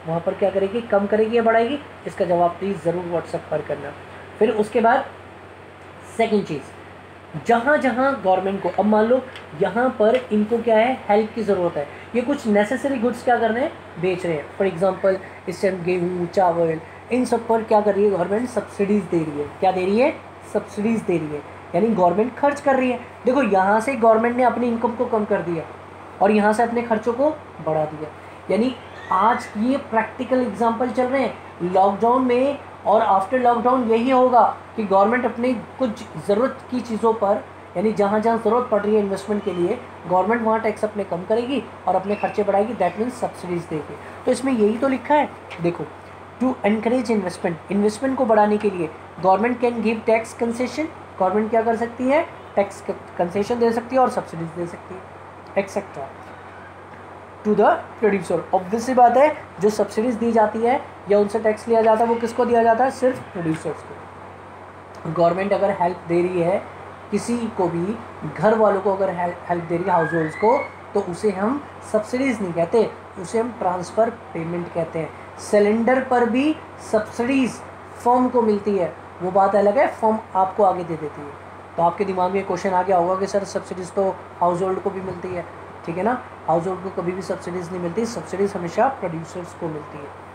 वहाँ पर क्या करेगी, कम करेगी या बढ़ाएगी? इसका जवाब प्लीज़ ज़रूर व्हाट्सएप पर करना। फिर उसके बाद सेकंड चीज़, जहाँ जहाँ गवर्नमेंट को, अब मान लो यहाँ पर इनको क्या है, हेल्प की ज़रूरत है, ये कुछ नेसेसरी गुड्स क्या कर रहे हैं, बेच रहे हैं। फॉर एग्जांपल इस टाइम गेहूँ, चावल, इन सब पर क्या कर रही है गवर्नमेंट, सब्सिडीज़ दे रही है। क्या दे रही है? सब्सिडीज़ दे रही है, यानी गवर्नमेंट खर्च कर रही है। देखो यहाँ से गवर्नमेंट ने अपनी इनकम को कम कर दिया और यहाँ से अपने खर्चों को बढ़ा दिया। यानी आज ये प्रैक्टिकल एग्जाम्पल चल रहे हैं। लॉकडाउन में और आफ्टर लॉकडाउन यही होगा कि गवर्नमेंट अपनी कुछ ज़रूरत की चीज़ों पर, यानी जहाँ जहाँ ज़रूरत पड़ रही है इन्वेस्टमेंट के लिए, गवर्नमेंट वहाँ टैक्स अपने कम करेगी और अपने खर्चे बढ़ाएगी, दैट मीन्स सब्सिडीज़ देगी। तो इसमें यही तो लिखा है, देखो, टू एनकरेज इन्वेस्टमेंट, इन्वेस्टमेंट को बढ़ाने के लिए government can give tax concession, government क्या कर सकती है, टैक्स कंसेशन दे सकती है और सब्सिडीज दे सकती है, etcetera, to the producer. Obvious सी बात है, जो सब्सिडीज दी जाती है या उनसे टैक्स लिया जाता है वो किसको दिया जाता है, सिर्फ प्रोड्यूसर्स को। गवर्नमेंट अगर हेल्प दे रही है किसी को भी, घर वालों को अगर हेल्प दे रही है, हाउस होल्ड्स को, तो उसे हम सब्सिडीज़ नहीं कहते, उसे हम ट्रांसफ़र पेमेंट कहते हैं। सिलेंडर पर भी सब्सिडीज़ फर्म को मिलती है, वो बात अलग है, फर्म आपको आगे दे देती है। तो आपके दिमाग में क्वेश्चन आ गया होगा कि सर सब्सिडीज़ तो हाउस होल्ड को भी मिलती है, ठीक है ना, हाउस होल्ड को कभी भी सब्सिडीज़ नहीं मिलती, सब्सिडीज़ हमेशा प्रोड्यूसर्स को मिलती है।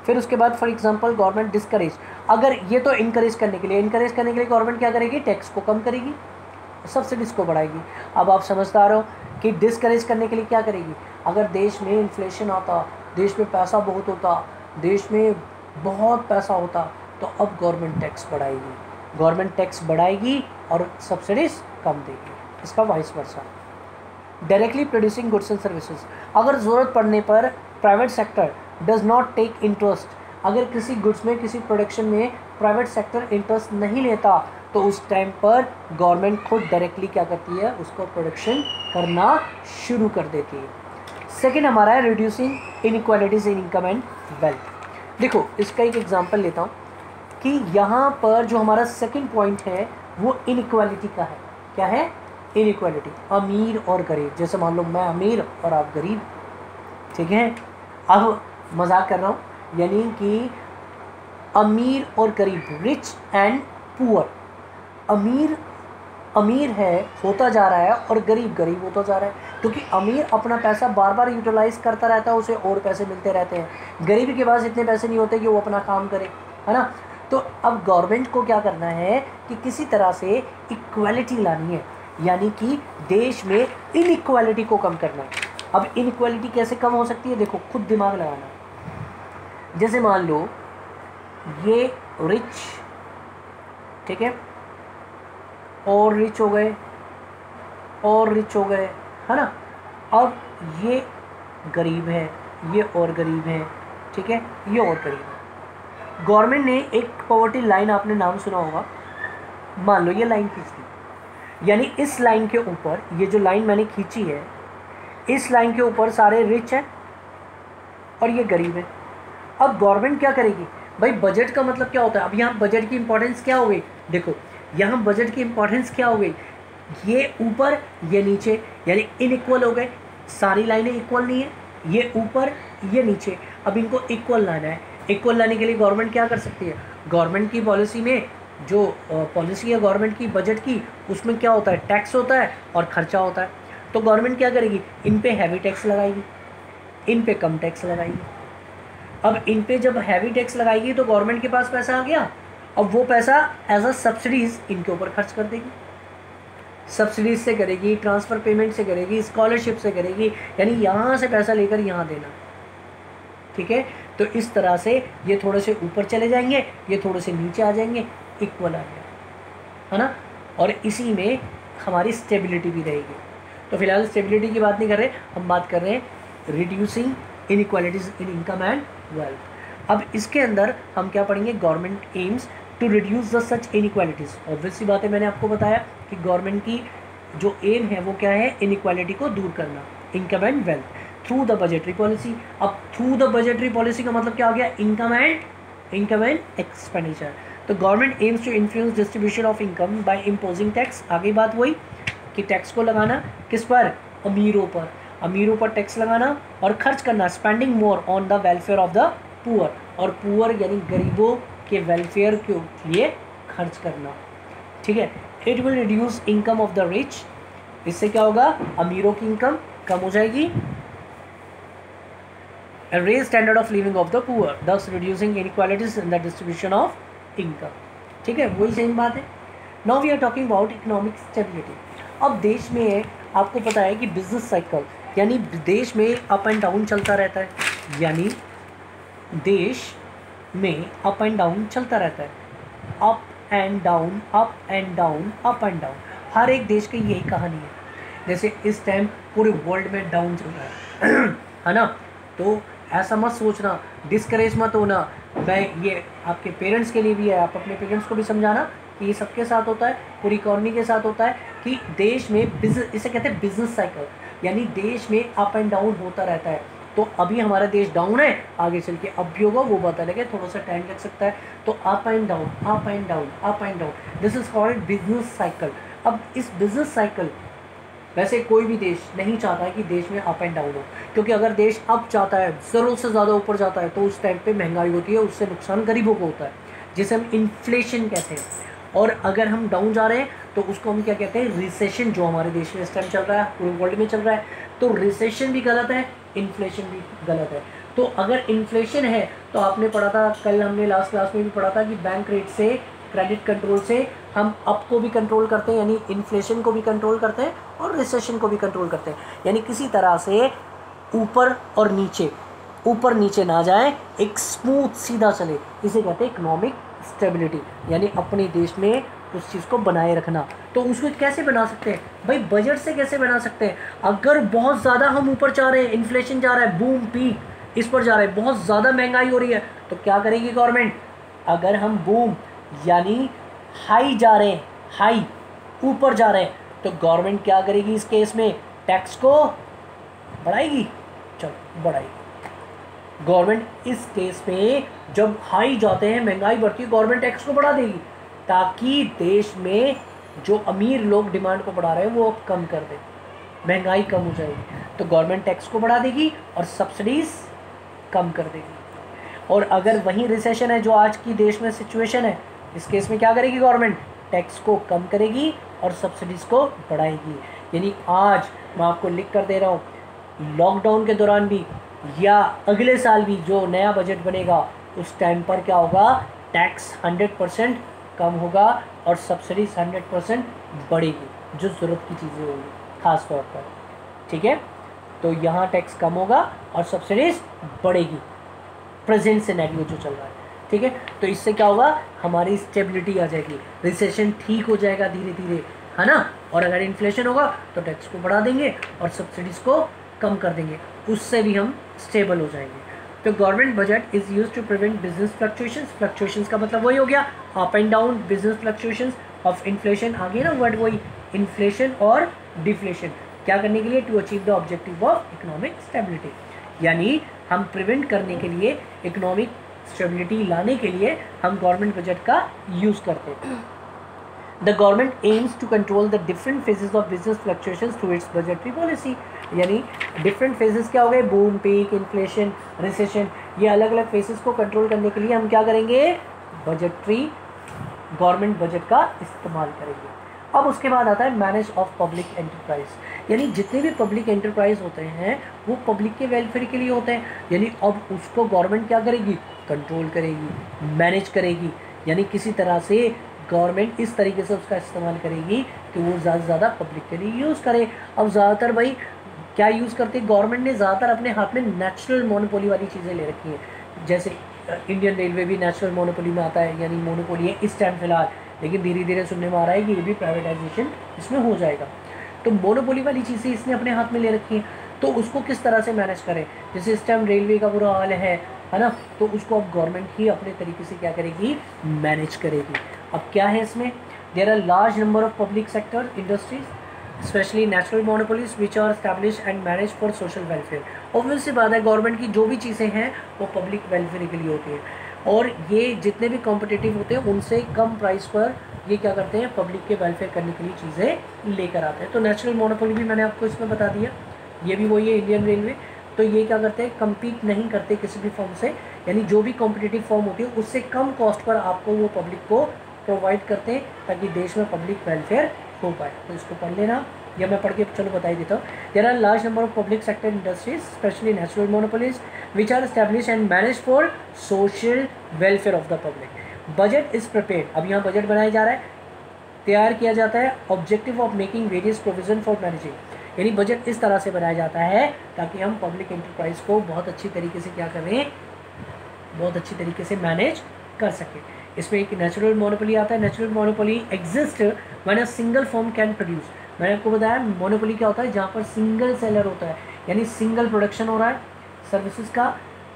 फिर उसके बाद फॉर एग्जांपल गवर्नमेंट डिस्करेज, अगर ये तो इनकरेज करने के लिए गवर्नमेंट क्या करेगी, टैक्स को कम करेगी, सब्सिडीज़ को बढ़ाएगी। अब आप समझदार हो कि डिस्करेज करने के लिए क्या करेगी, अगर देश में इन्फ्लेशन आता, देश में पैसा बहुत होता, देश में बहुत पैसा होता, तो अब गवर्नमेंट टैक्स बढ़ाएगी, गवर्नमेंट टैक्स बढ़ाएगी और सब्सिडीज़ कम देगी, इसका vice versa. Directly producing goods and services, अगर ज़रूरत पड़ने पर private sector does not take interest, अगर किसी गुड्स में, किसी प्रोडक्शन में प्राइवेट सेक्टर इंटरेस्ट नहीं लेता, तो उस टाइम पर गवर्नमेंट खुद डायरेक्टली क्या करती है, उसको प्रोडक्शन करना शुरू कर देती है। सेकेंड हमारा है reducing inequalities in income and wealth. देखो इसका एक एग्जांपल लेता हूँ कि यहाँ पर जो हमारा सेकेंड पॉइंट है वो इनइक्वालिटी का है। क्या है? इनइक्वालिटी, अमीर और गरीब। जैसे मान लो मैं अमीर और आप गरीब, ठीक है, अब मजाक कर रहा हूँ, यानी कि अमीर और गरीब, रिच एंड पुअर, अमीर है होता जा रहा है और गरीब होता जा रहा है, क्योंकि अमीर अपना पैसा बार बार यूटिलाइज करता रहता है, उसे और पैसे मिलते रहते हैं। गरीब के पास इतने पैसे नहीं होते कि वो अपना काम करे, है ना। तो अब गवर्नमेंट को क्या करना है कि किसी तरह से इक्वालिटी लानी है, यानी कि देश में इनइक्वालिटी को कम करना है। अब इनइक्वालिटी कैसे कम हो सकती है, देखो खुद दिमाग लगाना। जैसे मान लो ये रिच, ठीक है, और रिच हो गए और रिच हो गए, है ना। अब ये गरीब है, ये और गरीब है, ठीक है, ये और गरीब है। गवर्नमेंट ने एक पॉवर्टी लाइन, आपने नाम सुना होगा, मान लो ये लाइन खींच दी, यानी इस लाइन के ऊपर, ये जो लाइन मैंने खींची है, इस लाइन के ऊपर सारे रिच हैं और ये गरीब है। अब गवर्नमेंट क्या करेगी, भाई बजट का मतलब क्या होता है, अब यहाँ बजट की इंपॉर्टेंस क्या हो गई, देखो यहाँ बजट की इंपॉर्टेंस क्या हो गई, ये ऊपर ये नीचे, यानी इनइक्वल हो गए, सारी लाइनें इक्वल नहीं है, ये ऊपर ये नीचे, अब इनको इक्वल लाना है। इक्वल लाने के लिए गवर्नमेंट क्या कर सकती है, गवर्नमेंट की पॉलिसी में, जो पॉलिसी है गवर्नमेंट की बजट की, उसमें क्या होता है, टैक्स होता है और खर्चा होता है। तो गवर्नमेंट क्या करेगी, इन पे हैवी टैक्स लगाएगी, इन पे कम टैक्स लगाएगी। अब इन पे जब हैवी टैक्स लगाएगी तो गवर्नमेंट के पास पैसा आ गया, अब वो पैसा एज अ सब्सिडीज़ इनके ऊपर खर्च कर देगी, सब्सिडीज से करेगी, ट्रांसफ़र पेमेंट से करेगी, स्कॉलरशिप से करेगी, यानी यहाँ से पैसा लेकर यहाँ देना, ठीक है। तो इस तरह से ये थोड़े से ऊपर चले जाएंगे, ये थोड़े से नीचे आ जाएंगे, इक्वल आ जाएगा, है ना। और इसी में हमारी स्टेबिलिटी भी रहेगी। तो फिलहाल स्टेबिलिटी की बात नहीं कर रहे, हम बात कर रहे हैं reducing inequalities in income and wealth. अब इसके अंदर हम क्या पढ़ेंगे, government aims to reduce the such inequalities. Obvious सी बात है, मैंने आपको बताया कि गवर्नमेंट की जो एम है वो क्या है, इनइक्वालिटी को दूर करना, income and wealth through the budgetary policy. अब थ्रू द बजटरी पॉलिसी का मतलब क्या हो गया, इनकम एंड एक्सपेंडिचर। तो government aims to influence distribution of income by imposing tax. आगे बात वही कि टैक्स को लगाना किस पर, अमीरों पर। अमीरों पर टैक्स लगाना और खर्च करना, spending more on the welfare of the poor, और पुअर यानी गरीबों के वेलफेयर के लिए खर्च करना, ठीक है। It will reduce income of the rich, इससे क्या होगा, अमीरों की इनकम कम हो जाएगी। Raise standard of living of the poor, thus reducing inequalities in the distribution of income, ठीक है, वही सेम बात है। Now we are talking about economic stability. अब देश में आपको पता है कि बिजनेस साइकिल यानी देश में अप एंड डाउन चलता रहता है, यानी देश में अप एंड डाउन चलता रहता है, up and down, up and down, up and down. हर एक देश की यही कहानी है। जैसे इस टाइम पूरे वर्ल्ड में डाउन चल रहा है ना, तो ऐसा मत सोचना, डिस्करेज मत होना। मैं ये आपके पेरेंट्स के लिए भी है, आप अपने पेरेंट्स को भी समझाना कि ये सबके साथ होता है, पूरी इकॉनमी के साथ होता है कि देश में बिजनेस, इसे कहते हैं बिजनेस साइकिल, यानी देश में अप एंड डाउन होता रहता है। तो अभी हमारा देश डाउन है, आगे चल के अब भी होगा, वो पता लगे, थोड़ा सा टाइम लग सकता है। तो up and down, up and down, up and down, this is called business cycle. अब इस बिजनेस साइकिल, वैसे कोई भी देश नहीं चाहता है कि देश में अप एंड डाउन हो, क्योंकि अगर देश अप चाहता है, ज़रूरत से ज़्यादा ऊपर जाता है, तो उस टाइम पे महंगाई होती है, उससे नुकसान गरीबों को होता है, जिसे हम इन्फ्लेशन कहते हैं। और अगर हम डाउन जा रहे हैं तो उसको हम क्या कहते हैं, रिसेशन, जो हमारे देश में इस टाइम चल रहा है, पूरे वर्ल्ड में चल रहा है। तो रिसेशन भी गलत है, इन्फ्लेशन भी गलत है। तो अगर इन्फ्लेशन है तो आपने पढ़ा था, कल हमने लास्ट क्लास में भी पढ़ा था कि बैंक रेट से, क्रेडिट कंट्रोल से हम अप को भी कंट्रोल करते हैं, यानी इन्फ्लेशन को भी कंट्रोल करते हैं और रिसेशन को भी कंट्रोल करते हैं, यानी किसी तरह से ऊपर और नीचे, ऊपर नीचे ना जाए, एक स्मूथ सीधा चले, इसे कहते हैं इकोनॉमिक स्टेबिलिटी, यानी अपने देश में उस चीज़ को बनाए रखना। तो उसको कैसे बना सकते हैं भाई, बजट से कैसे बना सकते हैं। अगर बहुत ज़्यादा हम ऊपर जा रहे हैं, इन्फ्लेशन जा रहा है, बूम पीक इस पर जा रहा है, बहुत ज़्यादा महंगाई हो रही है, तो क्या करेगी गवर्नमेंट। अगर हम बूम यानी हाई जा रहे हैं, हाई ऊपर जा रहे हैं, तो गवर्नमेंट क्या करेगी इस केस में, टैक्स को बढ़ाएगी। चलो बढ़ाएगी गवर्नमेंट इस केस में, जब हाई जाते हैं, महंगाई बढ़ती है, गवर्नमेंट टैक्स को बढ़ा देगी, ताकि देश में जो अमीर लोग डिमांड को बढ़ा रहे हैं वो अब कम कर दें, महंगाई कम हो जाएगी। तो गवर्नमेंट टैक्स को बढ़ा देगी और सब्सिडीज़ कम कर देगी। और अगर वहीं रिसेशन है जो आज की देश में सिचुएशन है, इस केस में क्या करेगी गवर्नमेंट, टैक्स को कम करेगी और सब्सिडीज़ को बढ़ाएगी। यानी आज मैं आपको लिख कर दे रहा हूँ, लॉकडाउन के दौरान भी या अगले साल भी जो नया बजट बनेगा, उस टाइम पर क्या होगा, टैक्स 100% कम होगा और सब्सिडीज 100% बढ़ेगी, जो ज़रूरत की चीज़ें होंगी ख़ास तौर पर, ठीक है। तो यहाँ टैक्स कम होगा और सब्सिडीज बढ़ेगी, प्रेजेंट सिनेरियो जो चल रहा है, ठीक है। तो इससे क्या होगा, हमारी स्टेबिलिटी आ जाएगी, रिसेशन ठीक हो जाएगा धीरे धीरे, है ना। और अगर इन्फ्लेशन होगा तो टैक्स को बढ़ा देंगे और सब्सिडीज़ को कम कर देंगे, उससे भी हम स्टेबल हो जाएंगे। तो government budget is use to prevent business fluctuations, fluctuations का मतलब वही हो गया, up and down, business fluctuations of inflation, आ गया ना वर्ड वही, इन्फ्लेशन और डिफ्लेशन, क्या करने के लिए, to achieve the objective of economic stability, यानी हम प्रिवेंट करने के लिए, इकोनॉमिक स्टेबिलिटी लाने के लिए हम गवर्नमेंट बजट का यूज़ करते हैं। The government aims to control the different phases of business fluctuations through its budgetary policy, यानी डिफरेंट फेजेस क्या हो गए, बूम, पीक, इन्फ्लेशन, रिसेशन, ये अलग अलग फेजेस को कंट्रोल करने के लिए हम क्या करेंगे, बजटरी, गवर्नमेंट बजट का इस्तेमाल करेंगे। अब उसके बाद आता है मैनेज ऑफ पब्लिक एंटरप्राइज, यानी जितने भी पब्लिक एंटरप्राइज होते हैं वो पब्लिक के वेलफेयर के लिए होते हैं, यानी अब उसको गवर्नमेंट क्या करेगी, कंट्रोल करेगी, मैनेज करेगी, यानी किसी तरह से गवर्नमेंट इस तरीके से उसका इस्तेमाल करेगी कि वो ज़्यादा से ज़्यादा पब्लिक के लिए यूज़ करे। अब ज़्यादातर भाई क्या यूज़ करते हैं, गवर्नमेंट ने ज़्यादातर अपने हाथ में नेचुरल मोनोपोली वाली चीज़ें ले रखी हैं, जैसे इंडियन रेलवे भी नेचुरल मोनोपोली में आता है, यानी मोनोपोली है इस टाइम फिलहाल, लेकिन धीरे धीरे सुनने में आ रहा है कि ये भी प्राइवेटाइजेशन इसमें हो जाएगा। तो मोनोपोली वाली चीज़ें इसने अपने हाथ में ले रखी हैं, तो उसको किस तरह से मैनेज करें, जैसे इस टाइम रेलवे का बुरा हाल है ना, तो उसको अब गवर्नमेंट ही अपने तरीके से क्या करेगी, मैनेज करेगी। अब क्या है इसमें, there are large number of public sector industries specially natural monopolies which are establish and manage for social welfare. Obvious सी बात है, गवर्नमेंट की जो भी चीज़ें हैं वो पब्लिक वेलफेयर के लिए होती हैं, और ये जितने भी कॉम्पिटिटिव होते हैं उनसे कम प्राइस पर ये क्या करते हैं, पब्लिक के वेलफेयर करने के लिए चीज़ें लेकर आते हैं। तो नेचुरल मोनोपोली भी मैंने आपको इसमें बता दिया, ये भी वही है इंडियन रेलवे। तो ये क्या करते हैं, कम्पीट नहीं करते किसी भी फॉर्म से, यानी जो भी कॉम्पिटिटिव फॉर्म होती है उससे कम कॉस्ट पर आपको वो पब्लिक को प्रोवाइड करते हैं ताकि देश में पब्लिक वेलफेयर हो पाए। तो इसको पढ़ लेना, या मैं पढ़ के चलो बता ही देता हूँ। There are large number of public sector industries specially natural monopolies which are establish and manage for social welfare of the public. Budget is prepared, अब यहाँ बजट बनाया जा रहा है, तैयार किया जाता है, objective of making various provision for managing, यानी बजट इस तरह से बनाया जाता है ताकि हम पब्लिक एंटरप्राइज को बहुत अच्छी तरीके से क्या करें, बहुत अच्छी तरीके से मैनेज कर सकें। इसमें एक नेचुरल मोनोपोली आता है। Natural monopoly exist when a single firm can produce, मैंने आपको बताया मोनोपोली क्या होता है, जहाँ पर सिंगल सेलर होता है, यानी सिंगल प्रोडक्शन हो रहा है सर्विसेज का,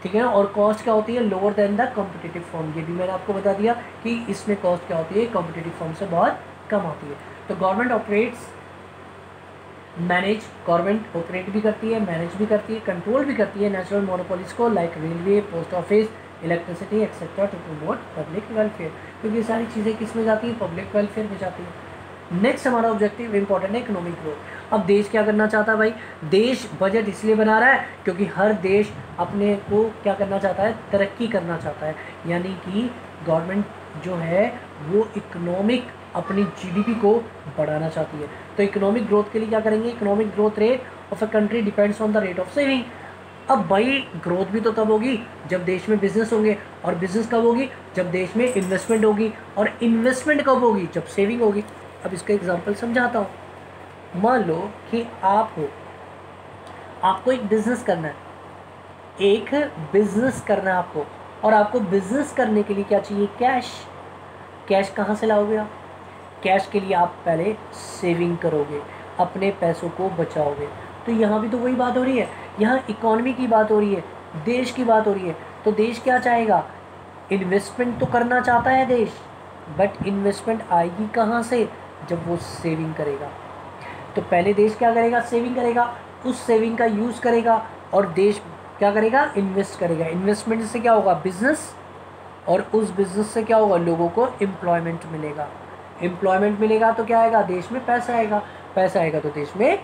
ठीक है ना, और कॉस्ट क्या होती है, lower than the competitive firm. ये भी मैंने आपको बता दिया कि इसमें कॉस्ट क्या होती है, कॉम्पिटिटिव फर्म से बहुत कम आती है। तो government operates manage, government operate भी करती है, मैनेज भी करती है, कंट्रोल भी करती है नेचुरल मोनोपोलीज को, like railway, post office, electricity etcetera, to promote public welfare. क्योंकि ये सारी चीज़ें किस में जाती है, पब्लिक वेलफेयर में जाती है। नेक्स्ट हमारा ऑब्जेक्टिव इंपॉर्टेंट है इकोनॉमिक ग्रोथ। अब देश क्या करना चाहता है भाई, देश बजट इसलिए बना रहा है क्योंकि हर देश अपने को क्या करना चाहता है, तरक्की करना चाहता है, यानी कि गवर्नमेंट जो है वो इकोनॉमिक अपनी जीडीपी को बढ़ाना चाहती है। तो इकोनॉमिक ग्रोथ के लिए क्या करेंगे, economic growth rate of a country depends on the rate of saving. अब भाई ग्रोथ भी तो तब होगी जब देश में बिजनेस होंगे, और बिजनेस कब होगी, जब देश में इन्वेस्टमेंट होगी, और इन्वेस्टमेंट कब होगी, जब सेविंग होगी। अब इसका एग्जांपल समझाता हूँ। मान लो कि आप हो, आपको एक बिज़नेस करना है, एक बिज़नेस करना है आपको, और आपको बिज़नेस करने के लिए क्या चाहिए, कैश। कैश कहाँ से लाओगे आप, कैश के लिए आप पहले सेविंग करोगे, अपने पैसों को बचाओगे। तो यहाँ भी तो वही बात हो रही है, यहाँ इकोनॉमी की बात हो रही है, देश की बात हो रही है। तो देश क्या चाहेगा, इन्वेस्टमेंट तो करना चाहता है देश, बट इन्वेस्टमेंट आएगी कहाँ से, जब वो सेविंग करेगा। तो पहले देश क्या करेगा, सेविंग करेगा, उस सेविंग का यूज़ करेगा, और देश क्या करेगा, इन्वेस्ट करेगा। इन्वेस्टमेंट से क्या होगा, बिजनेस, और उस बिजनेस से क्या होगा, लोगों को एम्प्लॉयमेंट मिलेगा। एम्प्लॉयमेंट मिलेगा तो क्या आएगा, देश में पैसा आएगा, पैसा आएगा तो देश में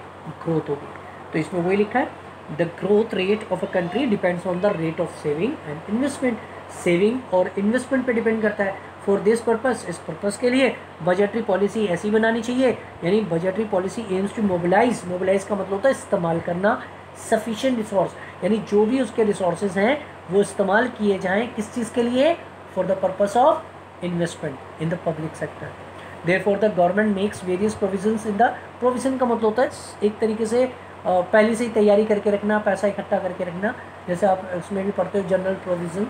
ग्रोथ होगी। तो इसमें वही लिखा है, the growth rate of a country depends on the rate of saving and investment. Saving और इन्वेस्टमेंट पे डिपेंड करता है। फॉर दिस पर्पस, इस पर्पस के लिए बजटरी पॉलिसी ऐसी बनानी चाहिए, यानी budgetary policy aims to mobilize, mobilize का मतलब होता है इस्तेमाल करना, सफिशिएंट रिसोर्स, यानी जो भी उसके रिसोर्सेज हैं वो इस्तेमाल किए जाएं, किस चीज़ के लिए, for the purpose of investment in the public sector. Therefore the government makes various provisions in the, provision का मतलब होता है एक तरीके से पहले से ही तैयारी करके रखना, पैसा इकट्ठा करके रखना, जैसे आप उसमें भी पढ़ते हो जनरल प्रोविज़न।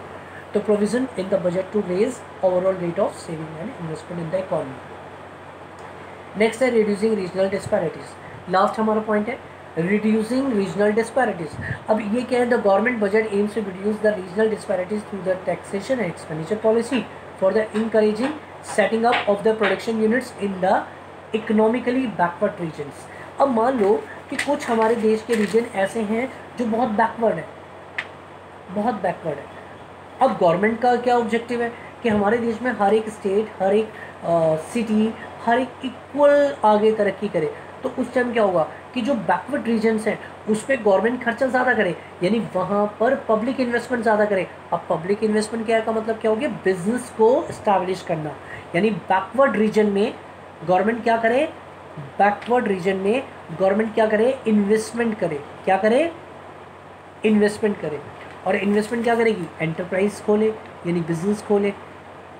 तो provision in the budget to raise overall rate of saving and investment in the economy. Next है रिड्यूसिंग रीजनल डिस्पैरिटीज़। लास्ट हमारा पॉइंट है रिड्यूसिंग रीजनल डिस्पैरिटीज़। अब ये क्या है, the government budget aims to reduce the regional disparities through the taxation and expenditure policy for the encouraging setting up of the production units in the economically backward regions. अब मान लो कि कुछ हमारे देश के रीजन ऐसे हैं जो बहुत बैकवर्ड है, बहुत बैकवर्ड है। अब गवर्नमेंट का क्या ऑब्जेक्टिव है कि हमारे देश में हर एक स्टेट, हर एक सिटी, हर एक इक्वल आगे तरक्की करे। तो उस टाइम क्या होगा कि जो बैकवर्ड रीजन्स हैं उस पर गवर्नमेंट खर्चा ज़्यादा करे, यानी वहाँ पर पब्लिक इन्वेस्टमेंट ज़्यादा करे। अब पब्लिक इन्वेस्टमेंट क्या का मतलब क्या हो गया, बिजनेस को इस्टेब्लिश करना, यानी बैकवर्ड रीजन में गवर्नमेंट क्या करे, बैकवर्ड रीजन में गवर्नमेंट क्या करे, इन्वेस्टमेंट करे। क्या करे, इन्वेस्टमेंट करे। और इन्वेस्टमेंट क्या करेगी, एंटरप्राइज खोले, यानी बिजनेस खोले।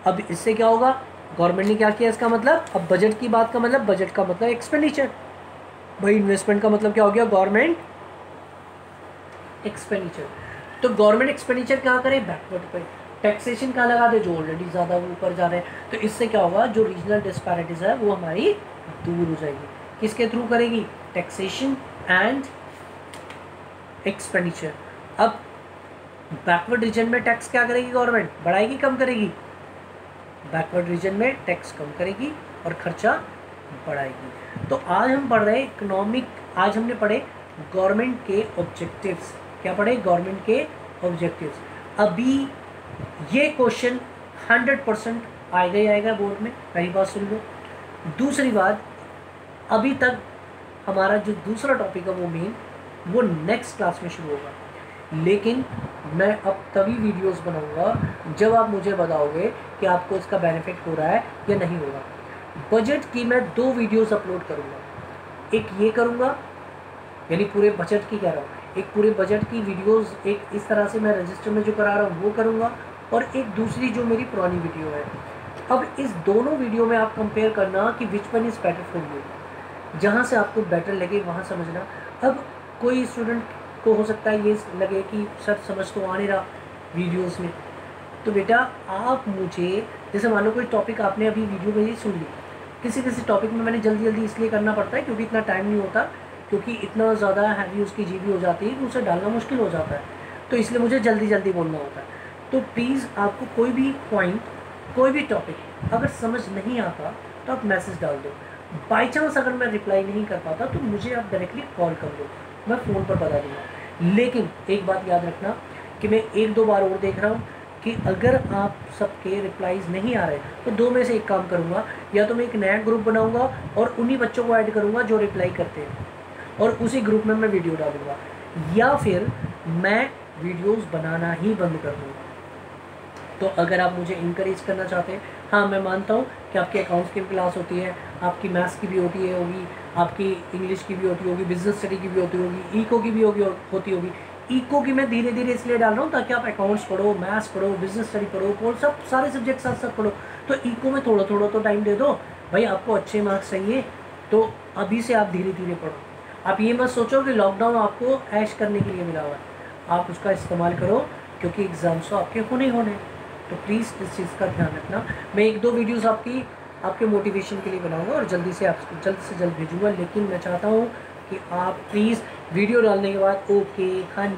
अब इससे क्या होगा, गवर्नमेंट ने क्या किया इसका मतलब, अब बजट की बात का मतलब, बजट का मतलब एक्सपेंडिचर। भाई इन्वेस्टमेंट का मतलब क्या हो गया, गवर्नमेंट एक्सपेंडिचर। तो गवर्नमेंट एक्सपेंडिचर क्या करे, बैकवर्ड पे। टैक्सेशन कहाँ लगा दे, जो ऑलरेडी ज़्यादा ऊपर जा रहे हैं। तो इससे क्या होगा, जो रीजनल डिस्पैरिटीज है वो हमारी दूर हो जाएगी। किसके थ्रू करेगी, टैक्सेशन एंड एक्सपेंडिचर। अब बैकवर्ड रीजन में टैक्स क्या करेगी गवर्नमेंट, बढ़ाएगी कम करेगी, बैकवर्ड रीजन में टैक्स कम करेगी और खर्चा बढ़ाएगी। तो आज हम पढ़ रहे हैं इकोनॉमिक, आज हमने पढ़े गवर्नमेंट के ऑब्जेक्टिव्स। क्या पढ़े, गवर्नमेंट के ऑब्जेक्टिव्स। अभी ये क्वेश्चन 100% आएगा ही आएगा बोर्ड में, पहली बात सुन लो। दूसरी बात, अभी तक हमारा जो दूसरा टॉपिक है वो मेन, वो नेक्स्ट क्लास में शुरू होगा। लेकिन मैं अब तभी वीडियोस बनाऊंगा जब आप मुझे बताओगे कि आपको इसका बेनिफिट हो रहा है या नहीं हो रहा। बजट की मैं 2 वीडियोस अपलोड करूंगा, एक ये करूंगा, यानी पूरे बजट की कह रहा हूँ, एक पूरे बजट की वीडियोस एक इस तरह से मैं रजिस्टर में जो करा रहा हूँ वो करूँगा, और एक दूसरी जो मेरी पुरानी वीडियो है। अब इस दोनों वीडियो में आप कंपेयर करना कि which one is better for you, जहाँ से आपको बेटर लगे वहाँ समझना। अब कोई स्टूडेंट को हो सकता है ये लगे कि सर समझ तो आ नहीं रहा वीडियोस में, तो बेटा आप मुझे, जैसे मान लो कोई टॉपिक आपने अभी वीडियो में ही सुन ली, किसी टॉपिक में मैंने जल्दी जल्दी इसलिए करना पड़ता है क्योंकि इतना टाइम नहीं होता, क्योंकि इतना ज़्यादा हैवी उसकी जीबी हो जाती है कि उसे डालना मुश्किल हो जाता है, तो इसलिए मुझे जल्दी जल्दी बोलना होता है। तो प्लीज़ आपको कोई भी पॉइंट, कोई भी टॉपिक अगर समझ नहीं आता तो आप मैसेज डाल दो। बाई चांस अगर मैं रिप्लाई नहीं कर पाता तो मुझे आप डायरेक्टली कॉल कर दो, मैं फ़ोन पर बता दूँगा। लेकिन एक बात याद रखना कि मैं 1-2 बार और देख रहा हूँ कि अगर आप सबके रिप्लाईज़ नहीं आ रहे तो 2 में से एक काम करूँगा, या तो मैं एक नया ग्रुप बनाऊँगा और उन्हीं बच्चों को ऐड करूँगा जो रिप्लाई करते हैं, और उसी ग्रुप में मैं वीडियो डालूँगा, या फिर मैं वीडियोस बनाना ही बंद कर दूँगा। तो अगर आप मुझे इनकरेज करना चाहते हैं, हाँ मैं मानता हूँ कि आपके अकाउंट्स की भी क्लास होती है, आपकी मैथ्स की भी होती है होगी, आपकी इंग्लिश की भी होती होगी, बिजनेस स्टडी की भी होती होगी, इको की भी होती होगी। इको की मैं धीरे धीरे इसलिए डाल रहा हूँ ताकि आप अकाउंट्स पढ़ो, मैथ्स पढ़ो, बिजनेस स्टडी पढ़ो, सब सारे सब्जेक्ट साथ साथ पढ़ो। तो इको में थोड़ा थोड़ा तो टाइम दे दो भाई, आपको अच्छे मार्क्स चाहिए तो अभी से आप धीरे धीरे पढ़ो। आप ये मत सोचो कि लॉकडाउन आपको ऐश करने के लिए मिला हुआ है, आप उसका इस्तेमाल करो क्योंकि एग्ज़ाम्स तो आपके होने होने। तो प्लीज़ इस चीज़ का ध्यान रखना। मैं 1-2 वीडियोस आपके मोटिवेशन के लिए बनाऊंगा और जल्दी से जल्द भेजूंगा। लेकिन मैं चाहता हूँ कि आप प्लीज़ वीडियो डालने के बाद ओके हाँ जी